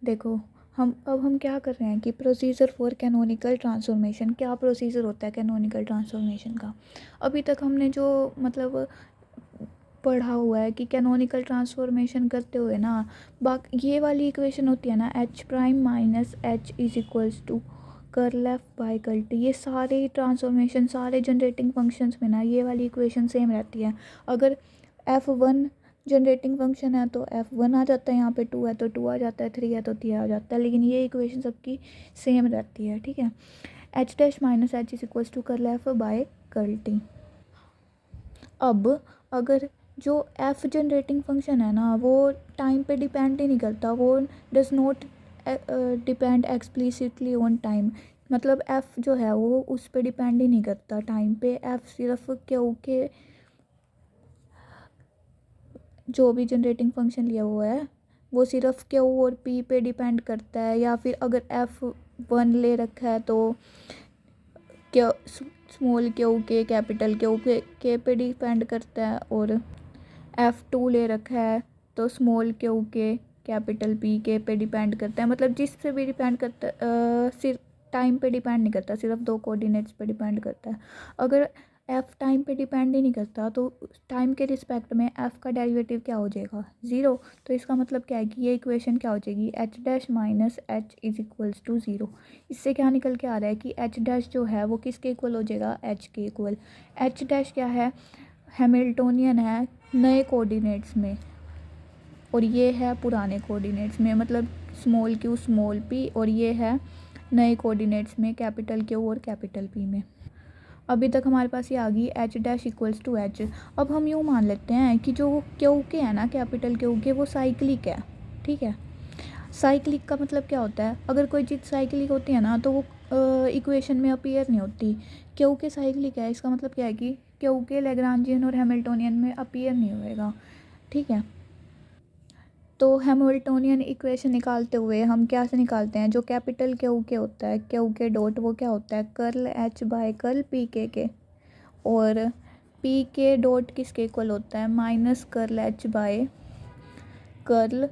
देखो, हम क्या कर रहे हैं कि प्रोसीजर फॉर कैनोनिकल ट्रांसफॉर्मेशन, क्या प्रोसीजर होता है कैनोनिकल ट्रांसफॉर्मेशन का। अभी तक हमने जो मतलब पढ़ा हुआ है कि कैनोनिकल ट्रांसफॉर्मेशन करते हुए ना, बाकी ये वाली इक्वेशन होती है ना, H prime minus H is equals to curl F by curl T, ये सारे ट्रांसफॉर्मेशन सारे जनरेटिंग फंक्शंस में ना ये वाली इक्वेशन सेम रहती है। अगर एफ वन जनरेटिंग फंक्शन है तो एफ वन आ जाता है, यहाँ पे टू है तो टू आ जाता है, थ्री है तो थ्री आ जाता है, लेकिन ये इक्वेशन सबकी सेम रहती है। ठीक है, H dash minus H is equals to curl F by curl T. अब अगर जो एफ जनरेटिंग फंक्शन है ना वो टाइम पे डिपेंड ही नहीं करता, वो does not depend explicitly on time, मतलब एफ जो है वो उस पर डिपेंड ही नहीं करता टाइम पे। एफ सिर्फ क्यू के जो भी जनरेटिंग फंक्शन लिया हुआ है वो सिर्फ क्यू और पी पे डिपेंड करता है, या फिर अगर एफ वन ले रखा है तो क्यू स्मॉल क्यू के कैपिटल क्यू के पे डिपेंड करता है, और एफ टू ले रखा है तो स्मॉल क्यू के कैपिटल पी के पे डिपेंड करता है, मतलब जिस पे भी डिपेंड करता है, सिर्फ टाइम पे डिपेंड नहीं करता, सिर्फ दो कोऑर्डिनेट्स पे डिपेंड करता है। अगर एफ टाइम पे डिपेंड ही नहीं करता तो टाइम के रिस्पेक्ट में एफ का डेरिवेटिव क्या हो जाएगा, ज़ीरो। तो इसका मतलब क्या है कि ये इक्वेशन क्या हो जाएगी, H dash minus H is equals to zero. इससे क्या निकल के आ रहा है कि एच डैश जो है वो किसके इक्वल हो जाएगा, एच के इक्वल। एच डैश क्या है, हैमिल्टोनियन है नए कोऑर्डिनेट्स में, और ये है पुराने कोऑर्डिनेट्स में, मतलब स्मॉल क्यू स्मॉल पी, और ये है नए कोऑर्डिनेट्स में कैपिटल क्यू और कैपिटल पी में। अभी तक हमारे पास ये आ गई H dash equals to H. अब हम यूँ मान लेते हैं कि जो क्यू के है ना कैपिटल क्यू के वो साइक्लिक है। ठीक है, साइक्लिक का मतलब क्या होता है, अगर कोई चीज़ साइक्लिक होती है ना तो वो इक्वेशन में अपीयर नहीं होती। क्यू के साइक्लिक है, इसका मतलब क्या है कि क्यू के लैग्रांजियन और हैमिल्टोनियन में अपीयर नहीं होएगा। ठीक है, तो हैमिल्टोनियन इक्वेशन निकालते हुए हम क्या से निकालते हैं, जो कैपिटल क्यू के होता है क्यू के डॉट वो क्या होता है, curl H by curl P के, और पी के डॉट किसके इक्वल होता है, minus curl H by curl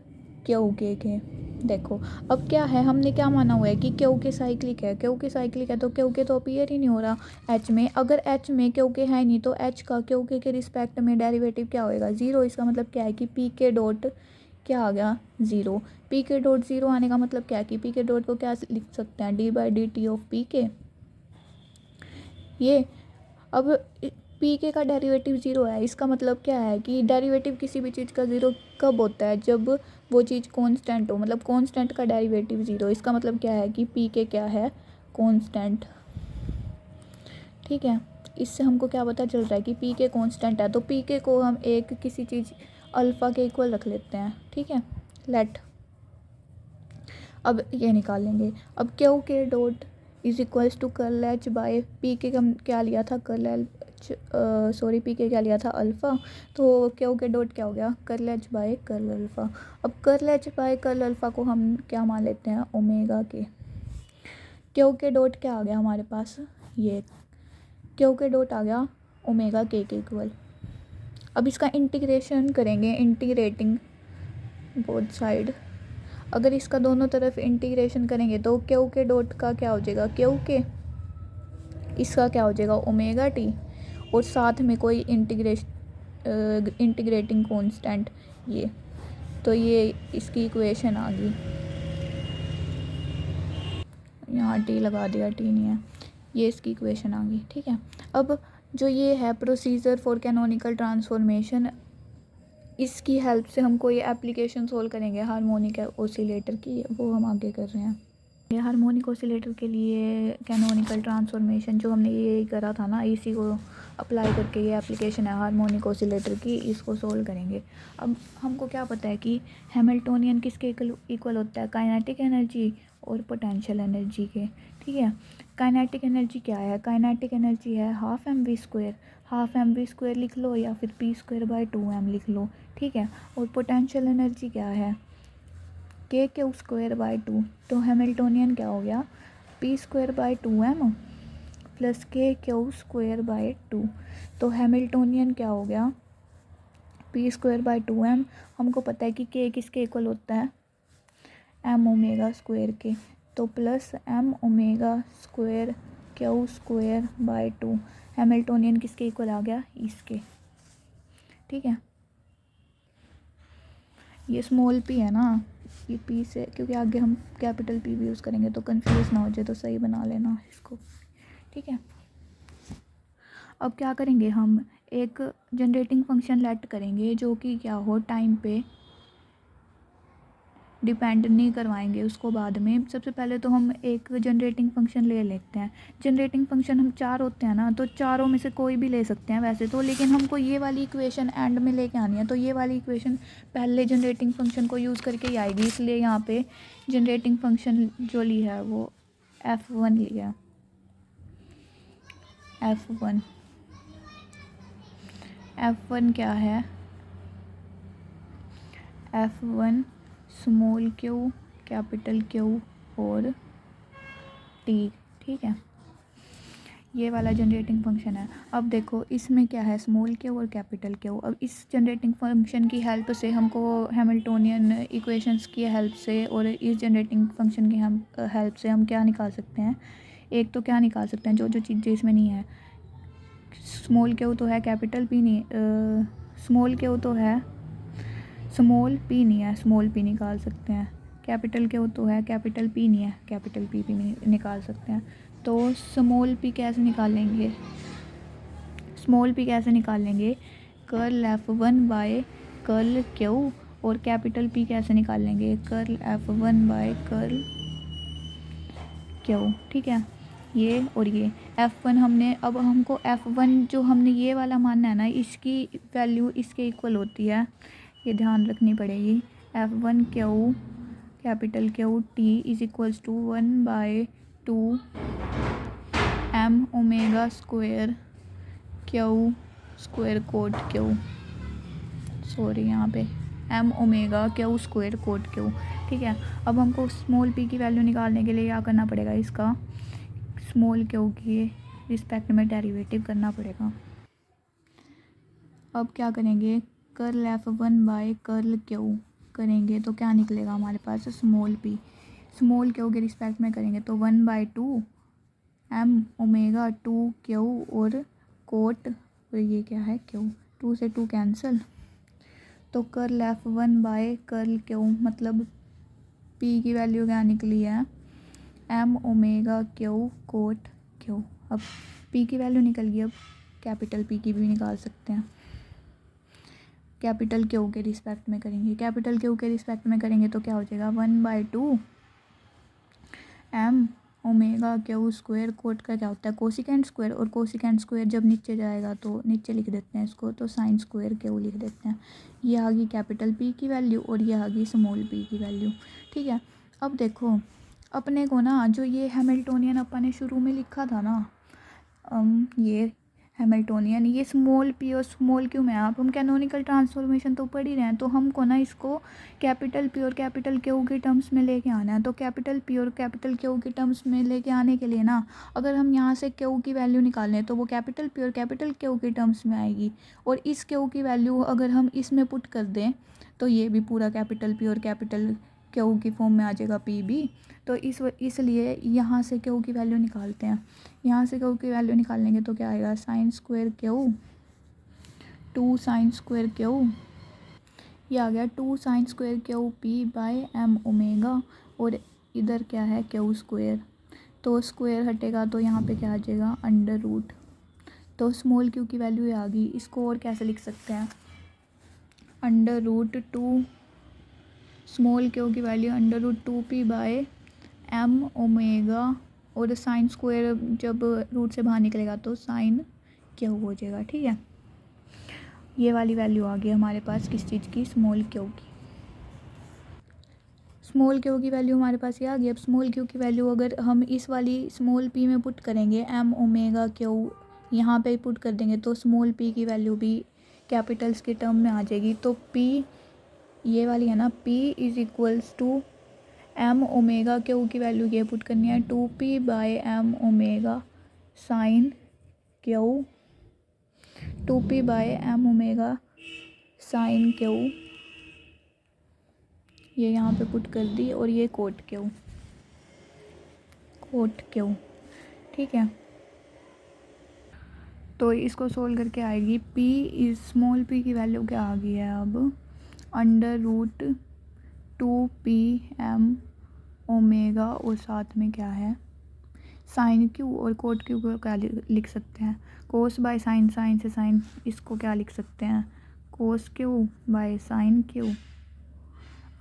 Q के। देखो अब क्या है, हमने क्या माना हुआ है कि क्यू के साइक्लिक है, क्यू के साइक्लिक है तो क्यू के तो अपीयर ही नहीं हो रहा एच में। अगर एच में क्यू के है नहीं तो एच का क्यू के रिस्पेक्ट में डेरिवेटिव क्या होएगा, ज़ीरो। इसका मतलब क्या है कि पी के डॉट क्या आ गया, ज़ीरो। पी के डॉट ज़ीरो आने का मतलब क्या है कि पी के डॉट को क्या लिख सकते हैं, D by D T of P के। ये अब पी के का डेरिवेटिव ज़ीरो है, इसका मतलब क्या है कि डेरिवेटिव किसी भी चीज़ का ज़ीरो कब होता है, जब वो चीज़ कांस्टेंट हो, मतलब कांस्टेंट का डेरिवेटिव ज़ीरो। इसका मतलब क्या है कि पी के क्या है, कांस्टेंट। ठीक है, इससे हमको क्या पता चल रहा है कि पी के कांस्टेंट है, तो पी के को हम एक किसी चीज़ अल्फ़ा के इक्वल रख लेते हैं। ठीक है, लेट अब ये निकाल लेंगे। अब क्यू के dot is equals to curl H by P के हम क्या लिया था, कर्ल एच, सॉरी पी के क्या लिया था, अल्फ़ा। तो क्यू के डॉट क्या हो गया, curl H by curl alpha. अब curl H by curl alpha को हम क्या मान लेते हैं, ओमेगा के। क्यू के डॉट क्या आ गया हमारे पास, ये क्यू के डॉट आ गया ओमेगा के इक्वल। अब इसका इंटीग्रेशन करेंगे, इंटीग्रेटिंग बोथ साइड। अगर इसका दोनों तरफ इंटीग्रेशन करेंगे तो क्यू के डॉट का क्या हो जाएगा, क्यू के, इसका क्या हो जाएगा ओमेगा टी, और साथ में कोई इंटीग्रेटिंग कांस्टेंट ये, तो ये इसकी इक्वेशन आ गई। यहाँ टी लगा दिया, टी नहीं है, ये इसकी इक्वेशन आ गई। ठीक है, अब जो ये है प्रोसीजर फॉर कैनोनिकल ट्रांसफॉर्मेशन, इसकी हेल्प से हम कोई एप्लीकेशन सोल्व करेंगे हार्मोनिक ऑसिलेटर की, वो हम आगे कर रहे हैं। ये हार्मोनिक ऑसिलेटर के लिए कैनोनिकल ट्रांसफॉर्मेशन जो हमने ये करा था ना, इसी को अप्लाई करके ये एप्लीकेशन है हार्मोनिक ऑसिलेटर की, इसको सोल्व करेंगे। अब हमको क्या पता है कि हैमिल्टोनियन किसके इक्वल होता है, काइनेटिक एनर्जी और पोटेंशियल एनर्जी के। ठीक है, काइनेटिक एनर्जी क्या है, काइनेटिक एनर्जी है half M V square, half M V square लिख लो या फिर P square by two M लिख लो। ठीक है, और पोटेंशियल एनर्जी क्या है, K Q square by two, तो हैमिल्टोनियन क्या हो गया, P square by two M plus K Q square by two. तो हैमिल्टोनियन क्या हो गया, P square by two M. हमको पता है कि के किसके इक्वल होता है, एम ओमेगा स्क्वायर के, तो plus M omega square Q square by 2। Hamiltonian किसके इक्वल आ गया, इसके। ठीक है, ये स्मॉल पी है ना, ये पी से, क्योंकि आगे हम कैपिटल पी भी यूज़ करेंगे तो कंफ्यूज ना हो जाए, तो सही बना लेना इसको। ठीक है, अब क्या करेंगे, हम एक जनरेटिंग फंक्शन लेट करेंगे जो कि क्या हो, टाइम पे डिपेंड नहीं करवाएंगे उसको बाद में। सबसे पहले तो हम एक जनरेटिंग फंक्शन ले लेते हैं। जनरेटिंग फंक्शन हम 4 होते हैं ना, तो चारों में से कोई भी ले सकते हैं वैसे तो, लेकिन हमको ये वाली इक्वेशन एंड में लेके आनी है, तो ये वाली इक्वेशन पहले जनरेटिंग फंक्शन को यूज़ करके ही आएगी, इसलिए यहाँ पे जनरेटिंग फंक्शन जो ली है वो F1 लिया, F1। F1 क्या है, F1 small Q capital Q और टी। ठीक है, ये वाला जनरेटिंग फंक्शन है। अब देखो इसमें क्या है, स्मॉल क्यू और कैपिटल क्यू। अब इस जनरेटिंग फंक्शन की हेल्प से हमको हैमिल्टोनियन इक्वेशंस की हेल्प से और इस जनरेटिंग फंक्शन की हम हेल्प से हम क्या निकाल सकते हैं, एक तो क्या निकाल सकते हैं, जो जो चीज़ें इसमें नहीं है, स्मॉल क्यू तो है, कैपिटल पी नहीं, स्मॉल क्यू तो है, स्मॉल पी नहीं है, स्मॉल पी निकाल सकते हैं। कैपिटल क्यू तो है, कैपिटल पी नहीं है, कैपिटल पी भी निकाल सकते हैं। तो स्मॉल पी कैसे निकालेंगे, स्मॉल पी कैसे निकालेंगे, curl F1 by curl Q. और कैपिटल पी कैसे निकालेंगे, curl F1 by curl Q. ठीक है, ये और ये F1 हमने, अब हमको F1 जो हमने ये वाला मानना है ना, इसकी वैल्यू इसके इक्वल होती है, ये ध्यान रखनी पड़ेगी। F1 Q capital Q T is equals to 1/2 M omega square Q square cot Q, sorry यहाँ पे M omega Q square cot Q. ठीक है, अब हमको स्मॉल पी की वैल्यू निकालने के लिए क्या करना पड़ेगा, इसका स्मॉल क्यू की रिस्पेक्ट में डेरिवेटिव करना पड़ेगा। अब क्या करेंगे, curl F1 by curl Q करेंगे तो क्या निकलेगा हमारे पास, स्मॉल पी। स्मॉल क्यू के रिस्पेक्ट में करेंगे तो 1/2 एम ओमेगा 2 क्यू और कोट, और ये क्या है क्यू, 2 से 2 कैंसिल, तो curl F1 by curl Q मतलब पी की वैल्यू क्या निकली है, M omega Q cot Q. अब पी की वैल्यू निकल गई, अब कैपिटल पी की भी निकाल सकते हैं। कैपिटल क्यू के रिस्पेक्ट में करेंगे, कैपिटल क्यू के रिस्पेक्ट में करेंगे तो क्या हो जाएगा, 1/2 M omega Q square, cot का क्या होता है कोसिकेंट स्क्वायर, और कोसिकेंट स्क्वायर जब नीचे जाएगा तो नीचे लिख देते हैं इसको, तो साइन स्क्वायर क्यू लिख देते हैं। ये आ गई कैपिटल पी की वैल्यू और ये आ गई स्मॉल पी की वैल्यू। ठीक है, अब देखो अपने को ना, जो ये हैमिल्टोनियन अपन ने शुरू में लिखा था ना, ये हैमिल्टोनियन, ये स्मॉल पी और स्मॉल क्यू में, आप हम कैनोनिकल ट्रांसफॉर्मेशन तो पढ़ ही रहे हैं, तो हमको ना इसको कैपिटल पी और कैपिटल क्यू के टर्म्स में लेके आना है। तो कैपिटल पी और कैपिटल क्यू के टर्म्स में लेके आने के लिए ना, अगर हम यहाँ से क्यू की वैल्यू निकालें तो वो कैपिटल पी और कैपिटल क्यू के टर्म्स में आएगी, और इस क्यू की वैल्यू अगर हम इसमें पुट कर दें तो ये भी पूरा कैपिटल पी और कैपिटल क्यू की फॉर्म में आ जाएगा पी भी। तो इसलिए यहाँ से क्यू की वैल्यू निकालते हैं। यहाँ से क्यू की वैल्यू निकालेंगे तो क्या आएगा, sine square Q 2 sine square Q, ये आ गया 2 sine square Q P by M omega, और इधर क्या है क्यू स्क्वायर, तो स्क्वायर हटेगा तो यहाँ पे क्या आ जाएगा अंडर रूट। तो स्मॉल क्यू की वैल्यू आ गई, इसको और कैसे लिख सकते हैं, अंडर रूट 2 स्मॉल क्यू की value under root 2p by M omega, और साइन स्क्वायर जब रूट से बाहर निकलेगा तो साइन क्यू हो जाएगा। ठीक है, ये वाली वैल्यू आ गई हमारे पास किस चीज़ की, स्मॉल क्यू की। स्मॉल क्यू की वैल्यू हमारे पास ये आ गई। अब स्मॉल क्यू की वैल्यू अगर हम इस वाली स्मॉल पी में पुट करेंगे, एम ओमेगा क्यू यहाँ पे पुट कर देंगे तो स्मॉल पी की वैल्यू भी कैपिटल्स के टर्म में आ जाएगी। तो पी ये वाली है ना, P is equals to M omega Q की वैल्यू ये पुट करनी है 2p by M omega sine Q, 2p by M omega sine Q, ये यहाँ पे पुट कर दी और ये कोट क्यू, ठीक है। तो इसको सोल्व करके आएगी p इज स्मॉल p की वैल्यू क्या आ गई है अब √2pm ओमेगा और साथ में क्या है साइन क्यू और कोट क्यू को क्या लिख सकते हैं कोस बाय साइन, साइन से साइन, इसको क्या लिख सकते हैं कोस क्यू बाय साइन क्यू।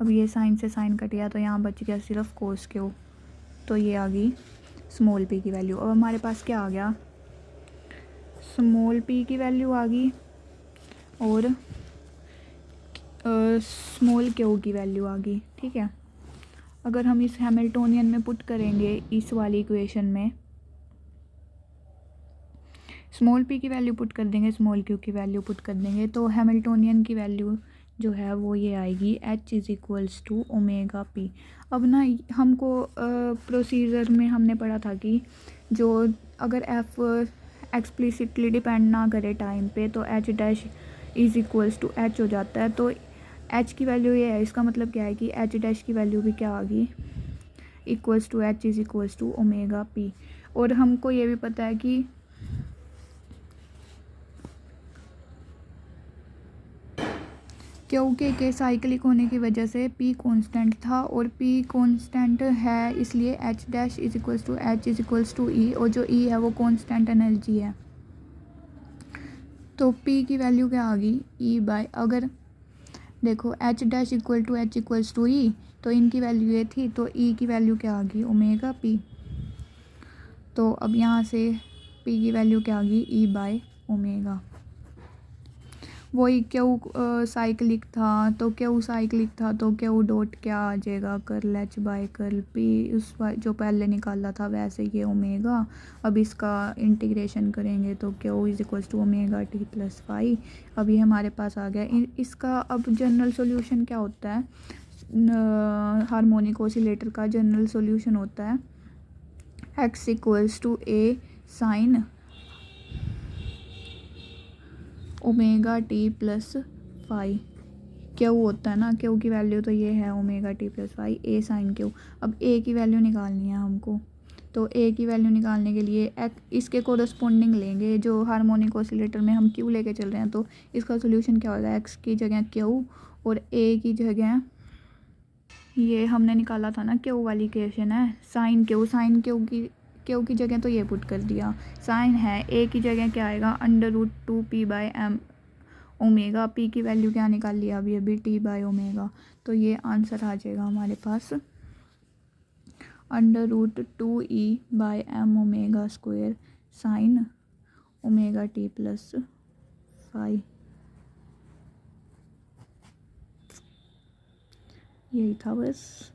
अब ये साइन से साइन कट गया तो यहाँ बच गया सिर्फ कोस क्यू, तो ये आ गई स्मॉल p की वैल्यू। अब हमारे पास क्या आ गया स्मॉल p की वैल्यू आ गई और स्मॉल क्यू की वैल्यू आ गई, ठीक है। अगर हम इस हैमिल्टोनियन में पुट करेंगे इस वाली इक्वेशन में स्मॉल p की वैल्यू पुट कर देंगे, स्मॉल q की वैल्यू पुट कर देंगे, तो हैमिल्टोनियन की वैल्यू जो है वो ये आएगी h is equals to omega p। अब ना हमको प्रोसीजर में हमने पढ़ा था कि जो अगर f एक्सप्लिसिटली डिपेंड ना करे टाइम पे तो h dash is equals to h हो जाता है। तो h की वैल्यू ये है, इसका मतलब क्या है कि h डैश की वैल्यू भी क्या आ गई equals to h is equals to omega p। और हमको ये भी पता है कि क्योंकि के साइक्लिक होने की वजह से p कांस्टेंट था और p कांस्टेंट है इसलिए h dash is equals to h is equals to e, और जो e है वो कांस्टेंट एनर्जी है। तो p की वैल्यू क्या आ गई e बाय, अगर देखो h dash equal to h equals to e, तो इनकी वैल्यू ये थी तो e की वैल्यू क्या आ गई ओमेगा p। तो अब यहाँ से p की वैल्यू क्या आ गई e बाय ओमेगा। वही क्यू साइक्लिक था तो क्यू साइक्लिक था तो क्यू डॉट क्या आ जाएगा curl H by curl P, उस जो पहले निकाला था वैसे ये ओमेगा। अब इसका इंटीग्रेशन करेंगे तो Q is equals to omega T plus phi. अब ये हमारे पास आ गया। इसका अब जनरल सॉल्यूशन क्या होता है हार्मोनिक ऑसिलेटर का जनरल सॉल्यूशन होता है X equals to A sine omega T plus phi. Q होता है ना, क्यू की वैल्यू तो ये है omega T plus phi A sine Q. अब ए की वैल्यू निकालनी है हमको, तो ए की वैल्यू निकालने के लिए इसके कोरस्पोंडिंग लेंगे जो हार्मोनिक ऑसिलेटर में हम क्यू लेके चल रहे हैं। तो इसका सोल्यूशन क्या होगा एक्स की जगह क्यू और ए की जगह ये हमने निकाला था ना क्यू वाली इक्वेशन है साइन क्यू की जगह तो ये पुट कर दिया साइन है। ए की जगह क्या आएगा √2p/m ओमेगा। पी की वैल्यू क्या निकाल लिया अभी टी बाय ओमेगा। तो ये आंसर आ जाएगा हमारे पास √2e/m omega square sine omega T plus phi. यही था बस।